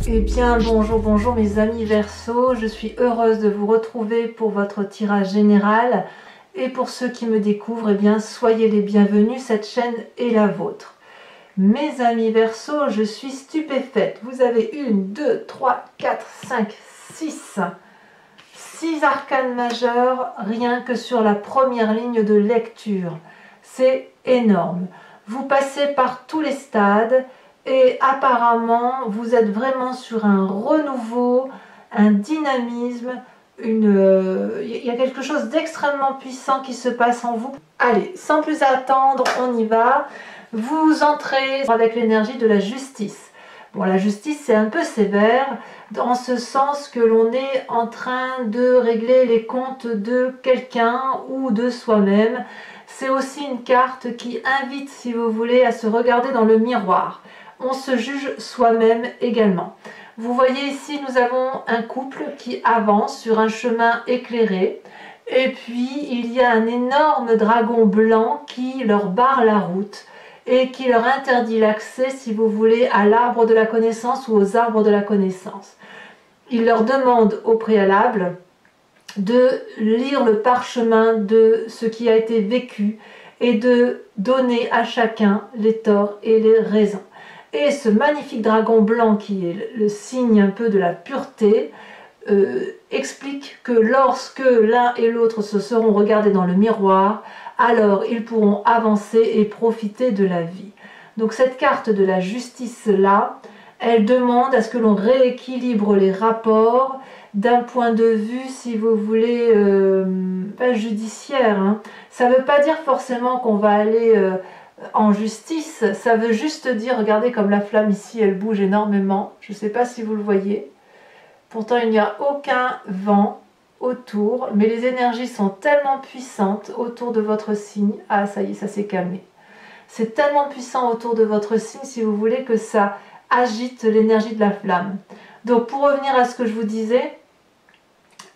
Eh bien bonjour, bonjour mes amis Verseau, je suis heureuse de vous retrouver pour votre tirage général et pour ceux qui me découvrent, eh bien soyez les bienvenus, cette chaîne est la vôtre. Mes amis Verseau, je suis stupéfaite, vous avez 1, 2, 3, 4, 5, 6 arcanes majeures rien que sur la première ligne de lecture, c'est énorme. Vous passez par tous les stades. Et apparemment, vous êtes vraiment sur un renouveau, un dynamisme, il y a quelque chose d'extrêmement puissant qui se passe en vous. Allez, sans plus attendre, on y va. Vous entrez avec l'énergie de la justice. Bon, la justice, c'est un peu sévère, dans ce sens que l'on est en train de régler les comptes de quelqu'un ou de soi-même. C'est aussi une carte qui invite, si vous voulez, à se regarder dans le miroir. On se juge soi-même également. Vous voyez ici, nous avons un couple qui avance sur un chemin éclairé. Et puis, il y a un énorme dragon blanc qui leur barre la route et qui leur interdit l'accès, si vous voulez, à l'arbre de la connaissance ou aux arbres de la connaissance. Il leur demande au préalable de lire le parchemin de ce qui a été vécu et de donner à chacun les torts et les raisons. Et ce magnifique dragon blanc qui est le signe un peu de la pureté explique que lorsque l'un et l'autre se seront regardés dans le miroir, alors ils pourront avancer et profiter de la vie. Donc cette carte de la justice là, elle demande à ce que l'on rééquilibre les rapports d'un point de vue, si vous voulez, pas judiciaire. Hein. Ça ne veut pas dire forcément qu'on va aller en justice, ça veut juste dire, regardez comme la flamme ici, elle bouge énormément. Je ne sais pas si vous le voyez. Pourtant, il n'y a aucun vent autour, mais les énergies sont tellement puissantes autour de votre signe. Ah, ça y est, ça s'est calmé. C'est tellement puissant autour de votre signe, si vous voulez, que ça agite l'énergie de la flamme. Donc, pour revenir à ce que je vous disais,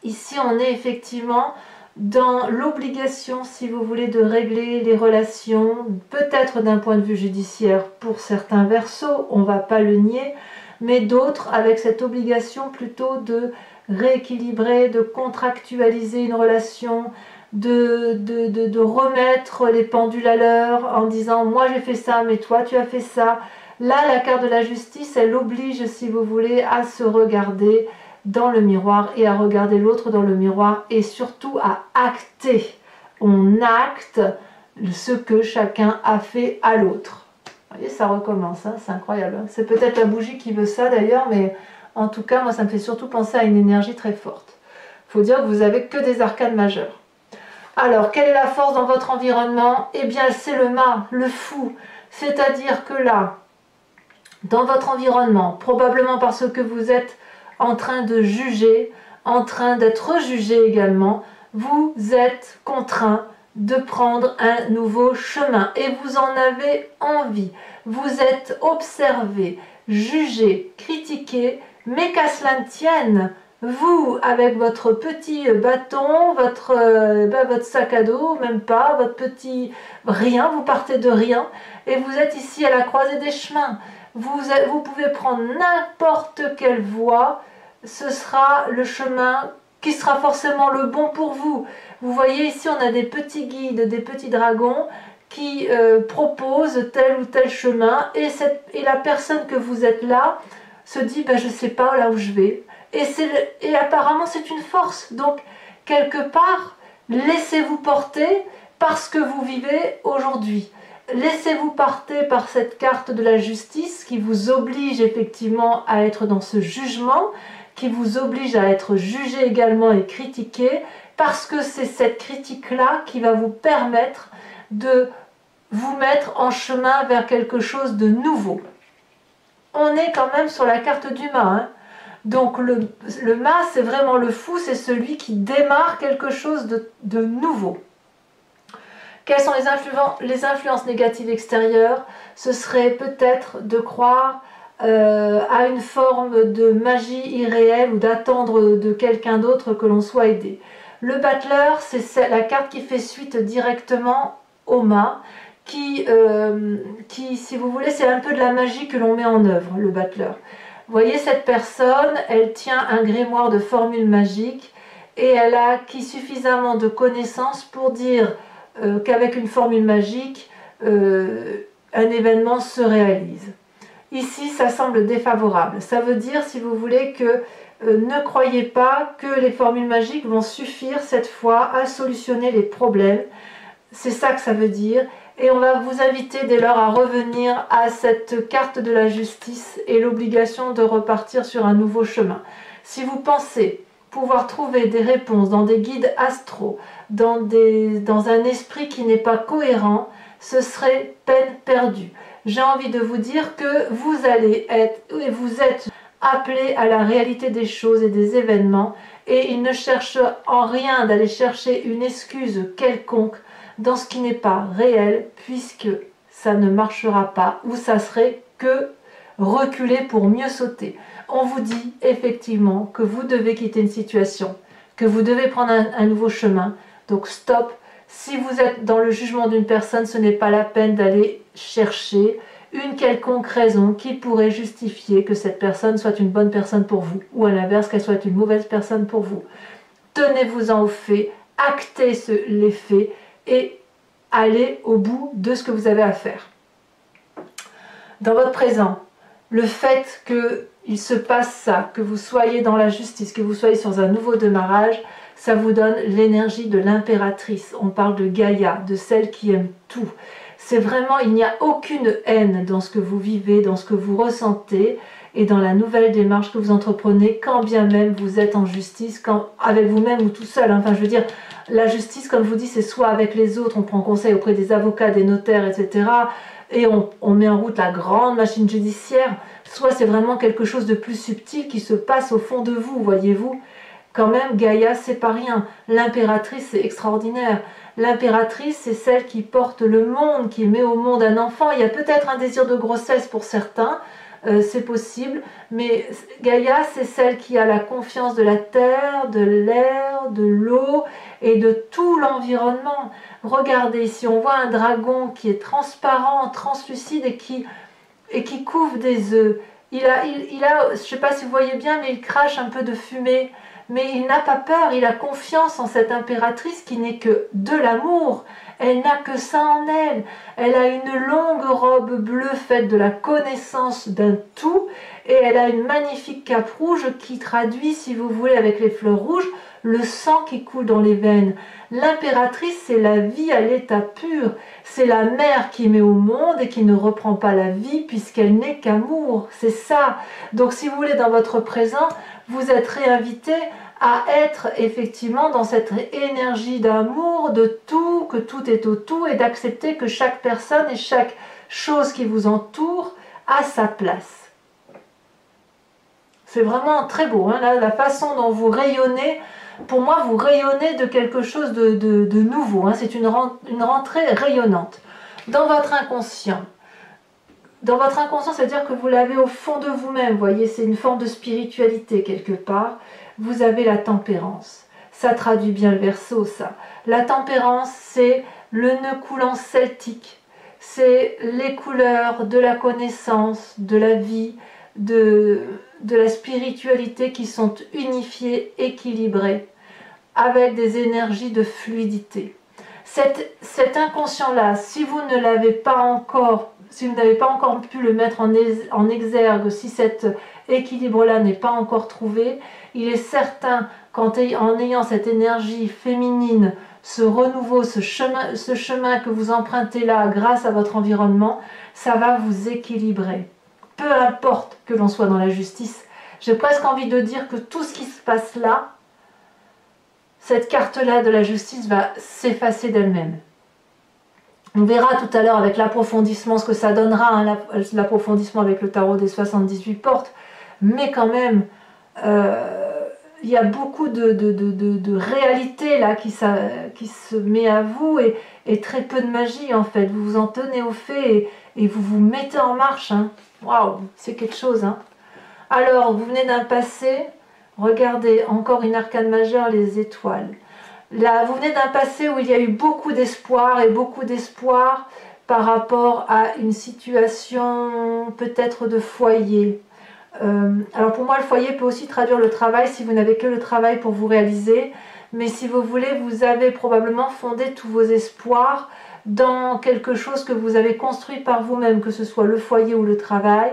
ici, on est effectivement dans l'obligation, si vous voulez, de régler les relations, peut-être d'un point de vue judiciaire pour certains Verseaux, on ne va pas le nier, mais d'autres avec cette obligation plutôt de rééquilibrer, de contractualiser une relation, de remettre les pendules à l'heure en disant « moi j'ai fait ça, mais toi tu as fait ça ». Là, la carte de la justice, elle oblige, si vous voulez, à se regarder dans le miroir et à regarder l'autre dans le miroir et surtout à acter. On acte ce que chacun a fait à l'autre. Vous voyez, ça recommence, hein, c'est incroyable. C'est peut-être la bougie qui veut ça d'ailleurs, mais en tout cas, moi, ça me fait surtout penser à une énergie très forte. Il faut dire que vous n'avez que des arcanes majeures. Alors, quelle est la force dans votre environnement? Eh bien, c'est le mât, le fou. C'est-à-dire que là, dans votre environnement, probablement parce que vous êtes en train de juger, en train d'être jugé également, vous êtes contraint de prendre un nouveau chemin et vous en avez envie. Vous êtes observé, jugé, critiqué, mais qu'à cela ne tienne, vous, avec votre petit bâton, votre sac à dos, même pas, votre petit rien, vous partez de rien et vous êtes ici à la croisée des chemins. Vous pouvez prendre n'importe quelle voie, ce sera le chemin qui sera forcément le bon pour vous. Vous voyez ici, on a des petits guides, des petits dragons qui proposent tel ou tel chemin et la personne que vous êtes là se dit ben, « je ne sais pas là où je vais ». Et apparemment, c'est une force. Donc, quelque part, laissez-vous porter parce que vous vivez aujourd'hui. Laissez-vous porter par cette carte de la justice qui vous oblige effectivement à être dans ce jugement, qui vous oblige à être jugé également et critiqué, parce que c'est cette critique-là qui va vous permettre de vous mettre en chemin vers quelque chose de nouveau. On est quand même sur la carte du mât, hein. Donc le mât, c'est vraiment le fou, c'est celui qui démarre quelque chose de nouveau. Quelles sont les influences négatives extérieures? Ce serait peut-être de croire à une forme de magie irréelle ou d'attendre de quelqu'un d'autre que l'on soit aidé. Le battleur, c'est la carte qui fait suite directement au mât, qui, si vous voulez, c'est un peu de la magie que l'on met en œuvre, le battleur. Vous voyez, cette personne, elle tient un grimoire de formules magiques et elle a acquis suffisamment de connaissances pour dire qu'avec une formule magique, un événement se réalise. Ici, ça semble défavorable. Ça veut dire, si vous voulez, que ne croyez pas que les formules magiques vont suffire cette fois à solutionner les problèmes. C'est ça que ça veut dire. Et on va vous inviter dès lors à revenir à cette carte de la justice et l'obligation de repartir sur un nouveau chemin. Si vous pensez pouvoir trouver des réponses dans des guides astraux, dans un esprit qui n'est pas cohérent, ce serait peine perdue. J'ai envie de vous dire que vous êtes appelé à la réalité des choses et des événements, et il ne cherche en rien d'aller chercher une excuse quelconque dans ce qui n'est pas réel, puisque ça ne marchera pas, ou ça serait que reculer pour mieux sauter. On vous dit effectivement que vous devez quitter une situation, que vous devez prendre un nouveau chemin, donc stop. Si vous êtes dans le jugement d'une personne, ce n'est pas la peine d'aller chercher une quelconque raison qui pourrait justifier que cette personne soit une bonne personne pour vous, ou à l'inverse, qu'elle soit une mauvaise personne pour vous. Tenez-vous-en aux faits, actez les faits et allez au bout de ce que vous avez à faire. Dans votre présent, le fait qu'il se passe ça, que vous soyez dans la justice, que vous soyez sur un nouveau démarrage, ça vous donne l'énergie de l'impératrice. On parle de Gaïa, de celle qui aime tout. C'est vraiment, il n'y a aucune haine dans ce que vous vivez, dans ce que vous ressentez et dans la nouvelle démarche que vous entreprenez, quand bien même vous êtes en justice, avec vous-même ou tout seul. Enfin, je veux dire, la justice, comme je vous dis, c'est soit avec les autres, on prend conseil auprès des avocats, des notaires, etc. Et on met en route la grande machine judiciaire, soit c'est vraiment quelque chose de plus subtil qui se passe au fond de vous, voyez-vous. Quand même, Gaïa, c'est pas rien. L'impératrice, c'est extraordinaire. L'impératrice, c'est celle qui porte le monde, qui met au monde un enfant. Il y a peut-être un désir de grossesse pour certains, c'est possible, mais Gaïa, c'est celle qui a la confiance de la terre, de l'air, de l'eau et de tout l'environnement. Regardez ici, on voit un dragon qui est transparent, translucide et qui couve des œufs. Il a, je ne sais pas si vous voyez bien, mais il crache un peu de fumée. Mais il n'a pas peur, il a confiance en cette impératrice qui n'est que de l'amour. Elle n'a que ça en elle. Elle a une longue robe bleue faite de la connaissance d'un tout et elle a une magnifique cape rouge qui traduit, si vous voulez, avec les fleurs rouges, le sang qui coule dans les veines. L'impératrice, c'est la vie à l'état pur. C'est la mère qui met au monde et qui ne reprend pas la vie puisqu'elle n'est qu'amour. C'est ça. Donc si vous voulez, dans votre présent, vous êtes réinvité à être effectivement dans cette énergie d'amour, de tout, que tout est au tout, et d'accepter que chaque personne et chaque chose qui vous entoure a sa place. C'est vraiment très beau, hein, la façon dont vous rayonnez. Pour moi, vous rayonnez de quelque chose de nouveau, hein, c'est une rentrée rayonnante. Dans votre inconscient, c'est-à-dire que vous l'avez au fond de vous-même, vous voyez, c'est une forme de spiritualité quelque part. Vous avez la tempérance. Ça traduit bien le Verseau, ça. La tempérance, c'est le nœud coulant celtique. C'est les couleurs de la connaissance, de la vie, de la spiritualité qui sont unifiées, équilibrées, avec des énergies de fluidité. Cet inconscient-là, si vous ne l'avez pas encore, si vous n'avez pas encore pu le mettre en exergue, si cet équilibre-là n'est pas encore trouvé, il est certain qu'en ayant cette énergie féminine, ce renouveau, ce chemin que vous empruntez là grâce à votre environnement, ça va vous équilibrer. Peu importe que l'on soit dans la justice, j'ai presque envie de dire que tout ce qui se passe là, cette carte-là de la justice va s'effacer d'elle-même. On verra tout à l'heure avec l'approfondissement ce que ça donnera, hein, l'approfondissement avec le tarot des 78 portes, mais quand même, il y a beaucoup de réalité là qui se met à vous et très peu de magie en fait. Vous vous en tenez au fait et vous vous mettez en marche. Hein. Waouh, c'est quelque chose. Hein. Alors, vous venez d'un passé, regardez, encore une arcane majeure, les étoiles. Là, vous venez d'un passé où il y a eu beaucoup d'espoir et beaucoup d'espoir par rapport à une situation peut-être de foyer. Alors pour moi, le foyer peut aussi traduire le travail si vous n'avez que le travail pour vous réaliser. Mais si vous voulez, vous avez probablement fondé tous vos espoirs dans quelque chose que vous avez construit par vous-même, que ce soit le foyer ou le travail,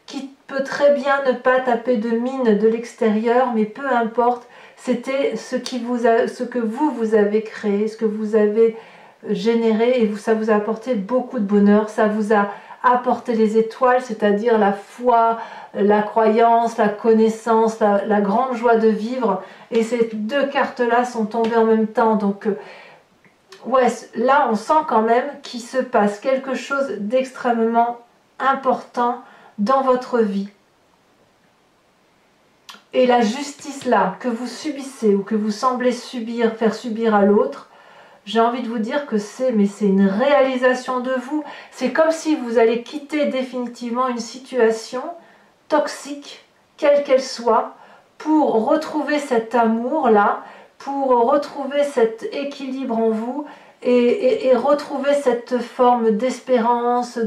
qui peut très bien ne pas taper de mine de l'extérieur, mais peu importe, c'était ce que vous avez créé, ce que vous avez généré, et ça vous a apporté beaucoup de bonheur, ça vous a apporté les étoiles, c'est-à-dire la foi, la croyance, la connaissance, la grande joie de vivre, et ces deux cartes-là sont tombées en même temps, donc ouais, là on sent quand même qu'il se passe quelque chose d'extrêmement important dans votre vie. Et la justice là, que vous subissez ou que vous semblez subir, faire subir à l'autre, j'ai envie de vous dire que c'est une réalisation de vous. C'est comme si vous allez quitter définitivement une situation toxique, quelle qu'elle soit, pour retrouver cet amour-là, pour retrouver cet équilibre en vous et retrouver cette forme d'espérance,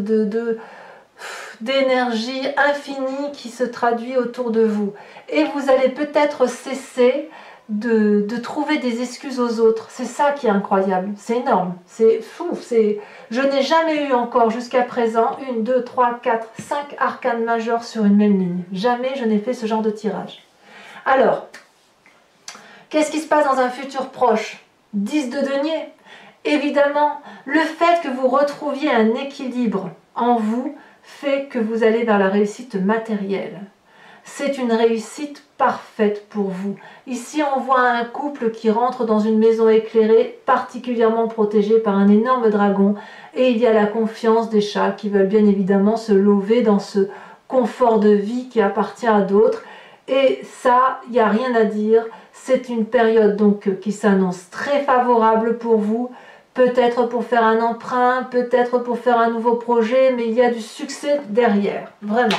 d'énergie infinie qui se traduit autour de vous. Et vous allez peut-être cesser de trouver des excuses aux autres. C'est ça qui est incroyable, c'est énorme, c'est fou. Je n'ai jamais eu encore jusqu'à présent 1, 2, 3, 4, 5 arcanes majeures sur une même ligne. Jamais je n'ai fait ce genre de tirage. Alors, qu'est-ce qui se passe dans un futur proche? 10 de denier. Évidemment, le fait que vous retrouviez un équilibre en vous fait que vous allez vers la réussite matérielle. C'est une réussite parfaite pour vous. Ici, on voit un couple qui rentre dans une maison éclairée, particulièrement protégée par un énorme dragon, et il y a la confiance des chats qui veulent bien évidemment se lever dans ce confort de vie qui appartient à d'autres. Et ça, il n'y a rien à dire. C'est une période donc qui s'annonce très favorable pour vous. Peut-être pour faire un emprunt, peut-être pour faire un nouveau projet, mais il y a du succès derrière, vraiment.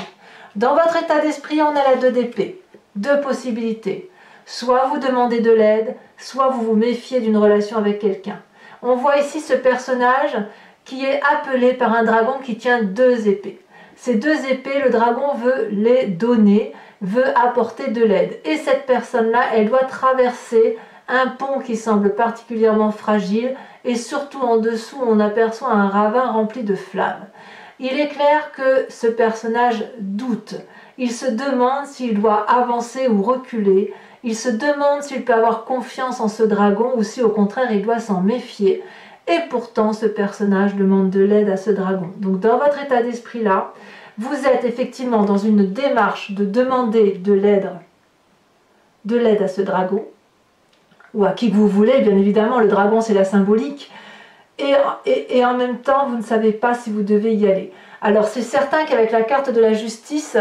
Dans votre état d'esprit, on a la 2 d'épée. 2 possibilités. Soit vous demandez de l'aide, soit vous vous méfiez d'une relation avec quelqu'un. On voit ici ce personnage qui est appelé par un dragon qui tient 2 épées. Ces 2 épées, le dragon veut les donner, veut apporter de l'aide. Et cette personne-là, elle doit traverser un pont qui semble particulièrement fragile, et surtout en dessous, on aperçoit un ravin rempli de flammes. Il est clair que ce personnage doute. Il se demande s'il doit avancer ou reculer. Il se demande s'il peut avoir confiance en ce dragon ou si au contraire il doit s'en méfier. Et pourtant, ce personnage demande de l'aide à ce dragon. Donc dans votre état d'esprit là, vous êtes effectivement dans une démarche de demander de l'aide à ce dragon, ou à qui que vous voulez, bien évidemment, le dragon c'est la symbolique, et en même temps vous ne savez pas si vous devez y aller. Alors c'est certain qu'avec la carte de la justice,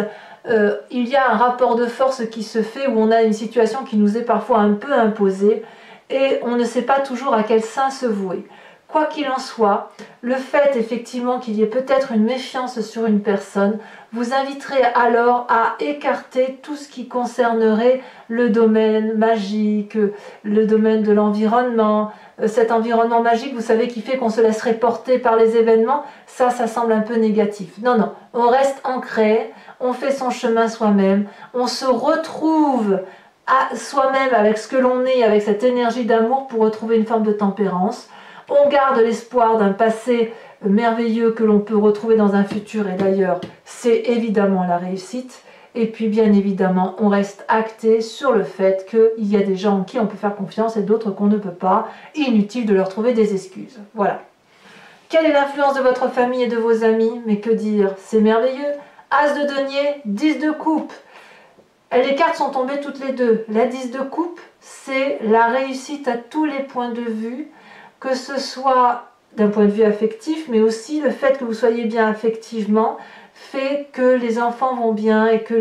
il y a un rapport de force qui se fait, où on a une situation qui nous est parfois un peu imposée, et on ne sait pas toujours à quel sein se vouer. Quoi qu'il en soit, le fait effectivement qu'il y ait peut-être une méfiance sur une personne vous inviterait alors à écarter tout ce qui concernerait le domaine magique, le domaine de l'environnement, cet environnement magique, vous savez, qui fait qu'on se laisserait porter par les événements. Ça semble un peu négatif. Non, non, on reste ancré, on fait son chemin soi-même, on se retrouve à soi-même avec ce que l'on est, avec cette énergie d'amour pour retrouver une forme de tempérance. On garde l'espoir d'un passé merveilleux que l'on peut retrouver dans un futur, et d'ailleurs c'est évidemment la réussite. Et puis bien évidemment on reste acté sur le fait qu'il y a des gens en qui on peut faire confiance et d'autres qu'on ne peut pas. Inutile de leur trouver des excuses. Voilà. Quelle est l'influence de votre famille et de vos amis? Mais que dire, c'est merveilleux. As de denier, 10 de coupe. Les cartes sont tombées toutes les deux. La 10 de coupe, c'est la réussite à tous les points de vue, que ce soit d'un point de vue affectif, mais aussi le fait que vous soyez bien affectivement fait que les enfants vont bien et que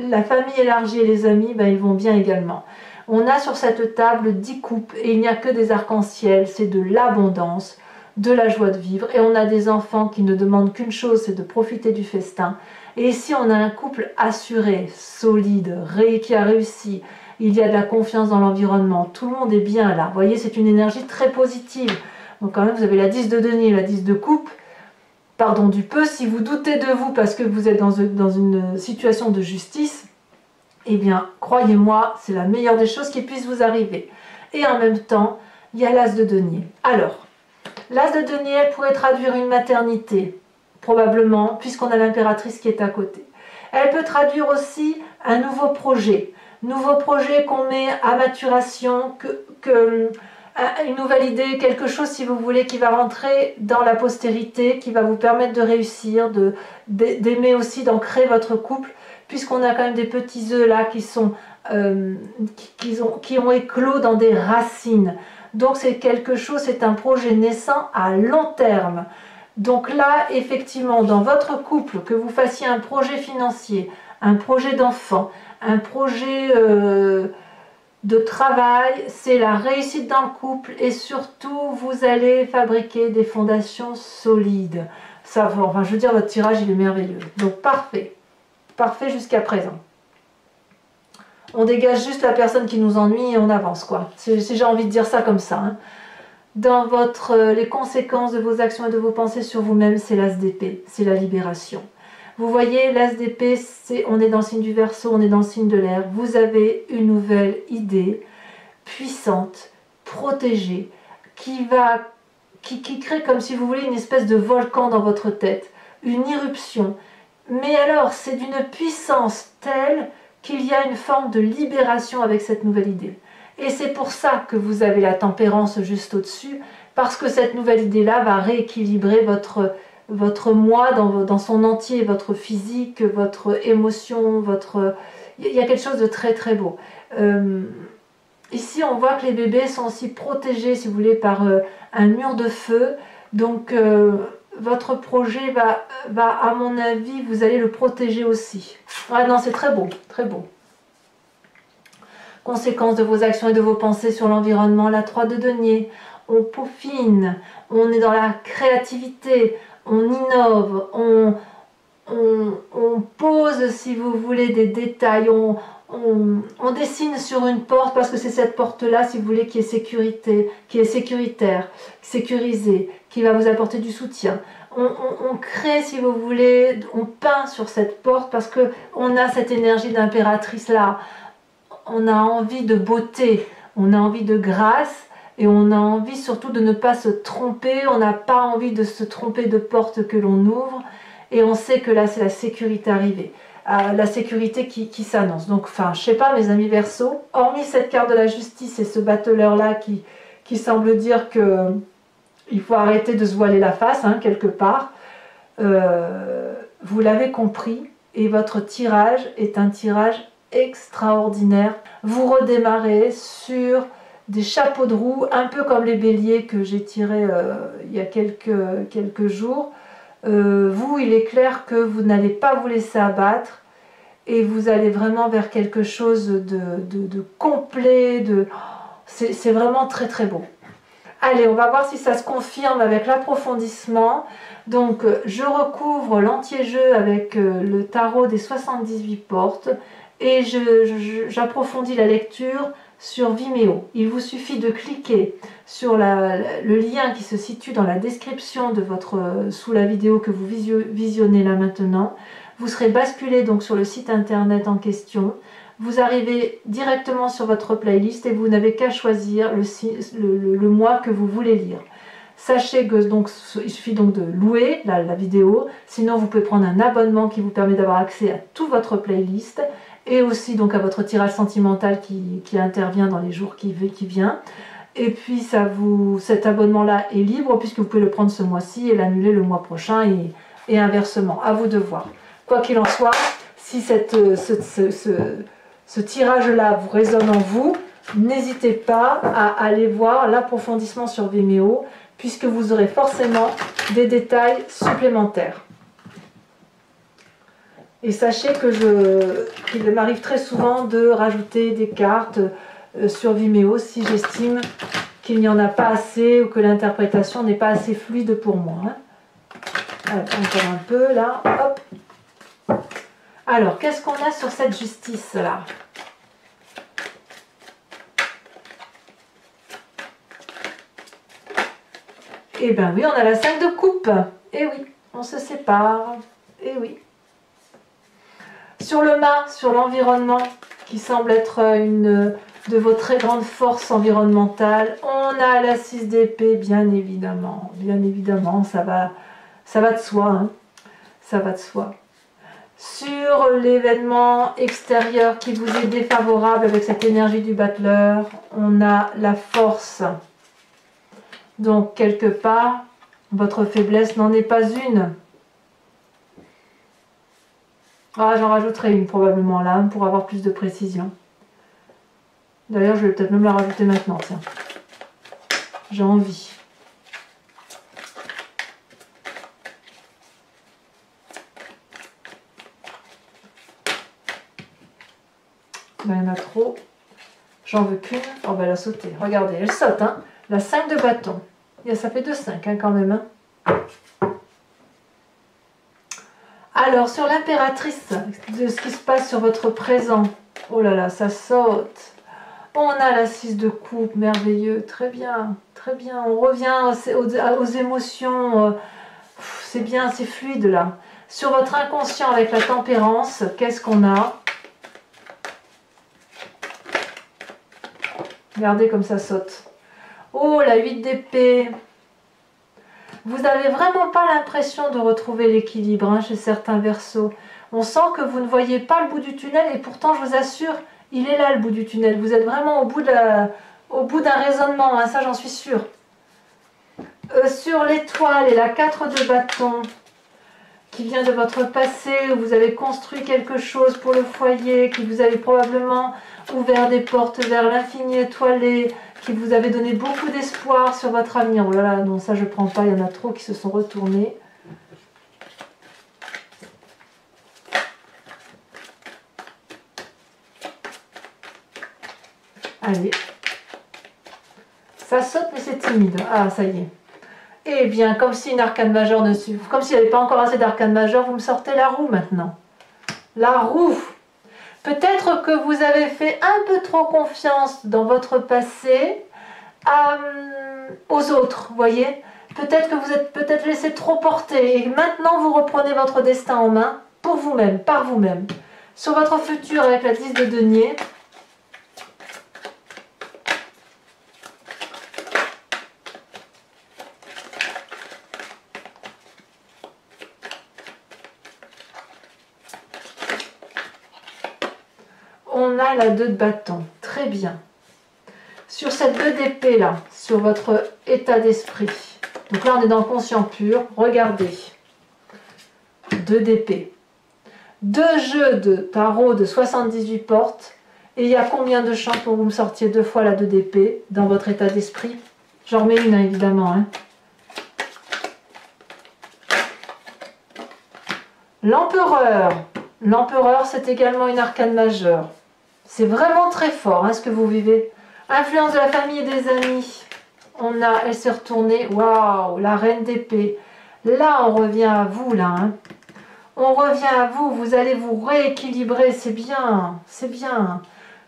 la famille élargie et les amis, ils vont bien également. On a sur cette table 10 coupes et il n'y a que des arcs-en-ciel, c'est de l'abondance, de la joie de vivre, et on a des enfants qui ne demandent qu'une chose, c'est de profiter du festin. Et ici on a un couple assuré, solide, qui a réussi. Il y a de la confiance dans l'environnement, tout le monde est bien là. Vous voyez, c'est une énergie très positive. Donc quand même, vous avez la 10 de denier, la 10 de coupe. pardon du peu, si vous doutez de vous parce que vous êtes dans une situation de justice, eh bien, croyez-moi, c'est la meilleure des choses qui puisse vous arriver. Et en même temps, il y a l'as de denier. Alors, l'as de denier pourrait traduire une maternité, probablement, puisqu'on a l'impératrice qui est à côté. Elle peut traduire aussi un nouveau projet qu'on met à maturation, une nouvelle idée, quelque chose, si vous voulez, qui va rentrer dans la postérité, qui va vous permettre de réussir, d'aimer aussi, d'ancrer votre couple, puisqu'on a quand même des petits œufs là qui ont éclos dans des racines. Donc c'est quelque chose, c'est un projet naissant à long terme. Donc là, effectivement, dans votre couple, que vous fassiez un projet financier, un projet d'enfant, un projet de travail, c'est la réussite dans le couple et surtout, vous allez fabriquer des fondations solides. Ça, enfin, je veux dire, votre tirage, il est merveilleux. Donc parfait. Parfait jusqu'à présent. On dégage juste la personne qui nous ennuie et on avance, quoi. Si j'ai envie de dire ça comme ça. Hein. Dans les conséquences de vos actions et de vos pensées sur vous-même, c'est l'as d'épée, c'est la libération. Vous voyez, l'as d'épée, on est dans le signe du Verseau, on est dans le signe de l'air. Vous avez une nouvelle idée puissante, protégée, qui crée comme si vous voulez une espèce de volcan dans votre tête, une irruption. Mais alors, c'est d'une puissance telle qu'il y a une forme de libération avec cette nouvelle idée. Et c'est pour ça que vous avez la tempérance juste au-dessus, parce que cette nouvelle idée-là va rééquilibrer votre moi dans son entier, votre physique, votre émotion, il y a quelque chose de très très beau. Ici, on voit que les bébés sont aussi protégés, si vous voulez, par un mur de feu. Donc, votre projet va, à mon avis, vous allez le protéger aussi. Ah non, c'est très beau, très beau. Conséquences de vos actions et de vos pensées sur l'environnement, la 3 de denier. On peaufine, on est dans la créativité, on innove, on pose, si vous voulez, des détails, on dessine sur une porte parce que c'est cette porte-là, si vous voulez, qui est sécuritaire, sécurisée, qui va vous apporter du soutien. On crée, si vous voulez, on peint sur cette porte parce qu'on a cette énergie d'impératrice là. On a envie de beauté, on a envie de grâce et on a envie surtout de ne pas se tromper. On n'a pas envie de se tromper de porte que l'on ouvre et on sait que là c'est la sécurité arrivée. La sécurité qui s'annonce. Donc, enfin, je sais pas, mes amis Verseau, hormis cette carte de la justice et ce battleur-là qui semble dire que il faut arrêter de se voiler la face, hein, quelque part, vous l'avez compris, et votre tirage est un tirage extraordinaire. Vous redémarrez sur des chapeaux de roue, un peu comme les béliers que j'ai tirés il y a quelques jours. Vous, il est clair que vous n'allez pas vous laisser abattre et vous allez vraiment vers quelque chose de complet, c'est vraiment très très beau. Allez, on va voir si ça se confirme avec l'approfondissement. Donc, je recouvre l'entier-jeu avec le tarot des 78 portes et j'approfondis la lecture sur Vimeo. Il vous suffit de cliquer sur le lien qui se situe dans la description sous la vidéo que vous visionnez là maintenant. Vous serez basculé donc sur le site internet en question. Vous arrivez directement sur votre playlist et vous n'avez qu'à choisir le mois que vous voulez lire. Sachez que il suffit donc de louer la vidéo, sinon vous pouvez prendre un abonnement qui vous permet d'avoir accès à toute votre playlist et aussi donc à votre tirage sentimental qui intervient dans les jours qui viennent. Et puis cet abonnement-là est libre puisque vous pouvez le prendre ce mois-ci et l'annuler le mois prochain et inversement. À vous de voir. Quoi qu'il en soit, si ce tirage-là vous résonne en vous, n'hésitez pas à aller voir l'approfondissement sur Vimeo puisque vous aurez forcément des détails supplémentaires. Et sachez qu'il m'arrive très souvent de rajouter des cartes sur Vimeo si j'estime qu'il n'y en a pas assez ou que l'interprétation n'est pas assez fluide pour moi. Allez, encore un peu là, hop. Alors, qu'est-ce qu'on a sur cette justice là? Eh bien oui, on a la 5 de coupe. Eh oui, on se sépare. Et oui. Sur le mât, sur l'environnement, qui semble être une de vos très grandes forces environnementales, on a la 6 d'épée, bien évidemment. Bien évidemment, ça va de soi. Hein. Ça va de soi. Sur l'événement extérieur qui vous est défavorable avec cette énergie du battleur, on a la force. Donc, quelque part, votre faiblesse n'en est pas une. Ah, j'en rajouterai une probablement là, pour avoir plus de précision. D'ailleurs, je vais peut-être même la rajouter maintenant, tiens. J'ai envie. Ben, il y en a trop. J'en veux qu'une. Oh, ben, elle a sauté. Regardez, elle saute, hein. La 5 de bâton. Ça fait 2-5, hein, quand même, hein. Alors, sur l'impératrice, de ce qui se passe sur votre présent. Oh là là, ça saute. On a la 6 de coupe, merveilleux. Très bien, très bien. On revient aux émotions. C'est bien, c'est fluide, là. Sur votre inconscient avec la tempérance, qu'est-ce qu'on a? Regardez comme ça saute. Oh, la 8 d'épée. Vous n'avez vraiment pas l'impression de retrouver l'équilibre hein, chez certains Verseaux. On sent que vous ne voyez pas le bout du tunnel et pourtant, je vous assure, il est là le bout du tunnel. Vous êtes vraiment au bout d'un raisonnement, hein, ça j'en suis sûre. Sur l'étoile et la 4 de bâton qui vient de votre passé, où vous avez construit quelque chose pour le foyer, qui vous avez probablement ouvert des portes vers l'infini étoilé, qui vous avait donné beaucoup d'espoir sur votre avenir. Oh là là, non, ça je prends pas, il y en a trop qui se sont retournés. Allez. Ça saute, mais c'est timide. Ah, ça y est. Eh bien, comme si une arcane majeure ne suffit, comme s'il n'y avait pas encore assez d'arcane majeure, vous me sortez la roue maintenant. La roue. Peut-être que vous avez fait un peu trop confiance dans votre passé aux autres, voyez. Peut-être que vous êtes peut-être laissé trop porter et maintenant vous reprenez votre destin en main pour vous-même, par vous-même. Sur votre futur avec la 10 de denier, on a la 2 de bâton. Très bien. Sur cette 2 d'épée là, sur votre état d'esprit. Donc là, on est dans le conscient pur. Regardez. 2 d'épée. 2 jeux de tarot de 78 portes. Et il y a combien de chances pour que vous me sortiez 2 fois la 2 d'épée dans votre état d'esprit? J'en remets une, hein, évidemment. Hein. L'empereur. L'empereur, c'est également une arcane majeure. C'est vraiment très fort hein, ce que vous vivez. Influence de la famille et des amis. On a, elle s'est retournée. Waouh, la reine d'épée. Là, on revient à vous, là. Hein. On revient à vous. Vous allez vous rééquilibrer. C'est bien. C'est bien.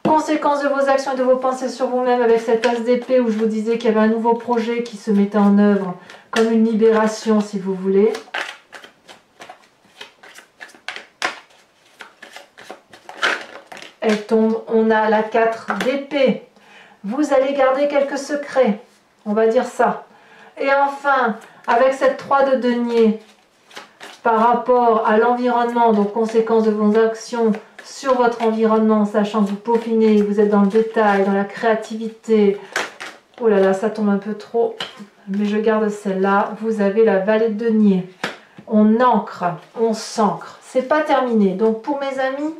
Conséquence de vos actions et de vos pensées sur vous-même avec cette as d'épée où je vous disais qu'il y avait un nouveau projet qui se mettait en œuvre. Comme une libération, si vous voulez. Elle tombe. On a la 4 d'épée. Vous allez garder quelques secrets, on va dire ça. Et enfin, avec cette 3 de denier, par rapport à l'environnement, donc conséquence de vos actions sur votre environnement, sachant que vous peaufinez, vous êtes dans le détail, dans la créativité. Oh là là, ça tombe un peu trop, mais je garde celle-là. Vous avez la vallée de denier. On ancre, on s'ancre. C'est pas terminé. Donc pour mes amis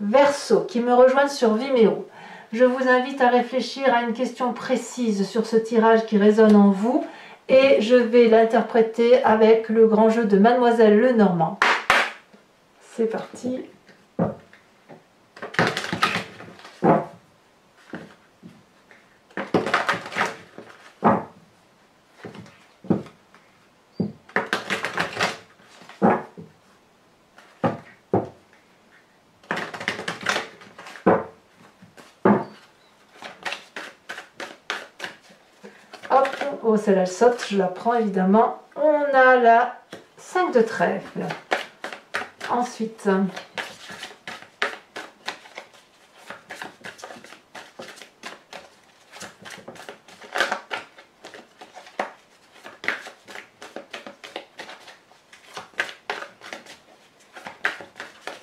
Verseaux qui me rejoignent sur Vimeo, je vous invite à réfléchir à une question précise sur ce tirage qui résonne en vous et je vais l'interpréter avec le grand jeu de Mademoiselle Lenormand. C'est parti. Hop, oh celle-là elle saute, je la prends évidemment. On a la 5 5 de trèfle. Ensuite,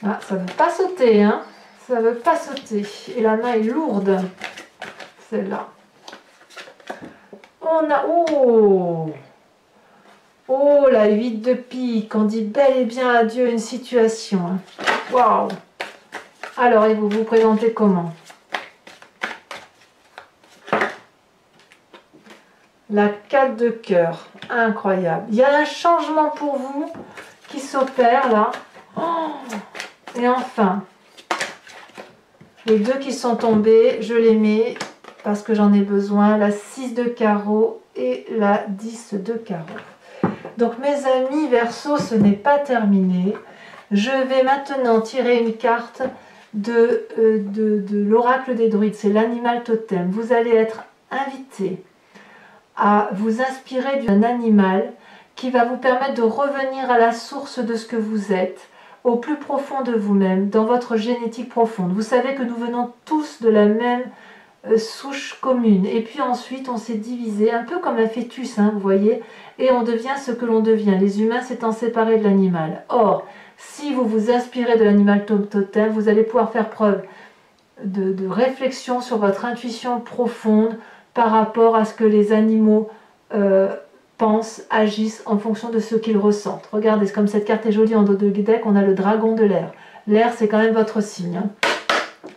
ah, ça ne veut pas sauter, hein. Ça ne veut pas sauter. Et la main est lourde, celle-là. On a... Oh! Oh, la 8 de pique. On dit bel et bien adieu à une situation. Hein. Waouh! Alors, et vous vous présentez comment? La 4 de cœur. Incroyable. Il y a un changement pour vous qui s'opère là. Oh! Et enfin, les deux qui sont tombés, je les mets parce que j'en ai besoin. La 6 de carreau et la 10 de carreau. Donc mes amis Verseau, ce n'est pas terminé. Je vais maintenant tirer une carte de l'oracle des druides. C'est l'animal totem. Vous allez être invité à vous inspirer d'un animal qui va vous permettre de revenir à la source de ce que vous êtes, au plus profond de vous-même, dans votre génétique profonde. Vous savez que nous venons tous de la même souche commune. Et puis ensuite, on s'est divisé, un peu comme un fœtus, hein, vous voyez, et on devient ce que l'on devient, les humains s'étant séparés de l'animal. Or, si vous vous inspirez de l'animal totem, vous allez pouvoir faire preuve de réflexion sur votre intuition profonde par rapport à ce que les animaux pensent, agissent en fonction de ce qu'ils ressentent. Regardez, comme cette carte est jolie en dos de deck, on a le dragon de l'air. L'air, c'est quand même votre signe. Hein.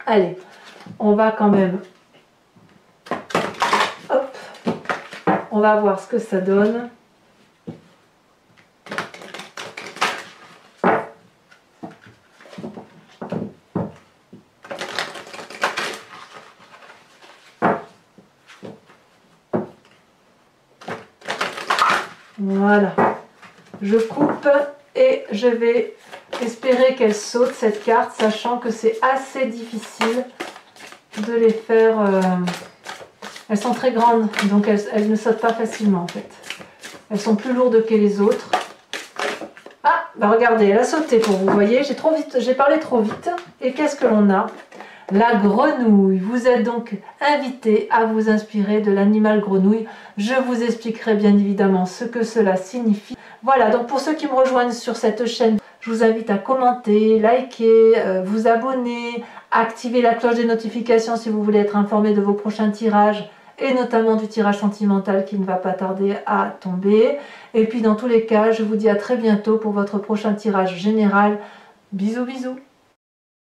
Allez, on va quand même... Hop, on va voir ce que ça donne. Voilà, je coupe et je vais espérer qu'elle saute cette carte, sachant que c'est assez difficile de les faire... Elles sont très grandes, donc elles ne sautent pas facilement en fait. Elles sont plus lourdes que les autres. Ah, bah regardez, elle a sauté pour vous, voyez, j'ai parlé trop vite. Et qu'est-ce que l'on a? La grenouille. Vous êtes donc invité à vous inspirer de l'animal grenouille. Je vous expliquerai bien évidemment ce que cela signifie. Voilà, donc pour ceux qui me rejoignent sur cette chaîne, je vous invite à commenter, liker, vous abonner, activer la cloche des notifications si vous voulez être informé de vos prochains tirages et notamment du tirage sentimental qui ne va pas tarder à tomber. Et puis dans tous les cas, je vous dis à très bientôt pour votre prochain tirage général. Bisous bisous.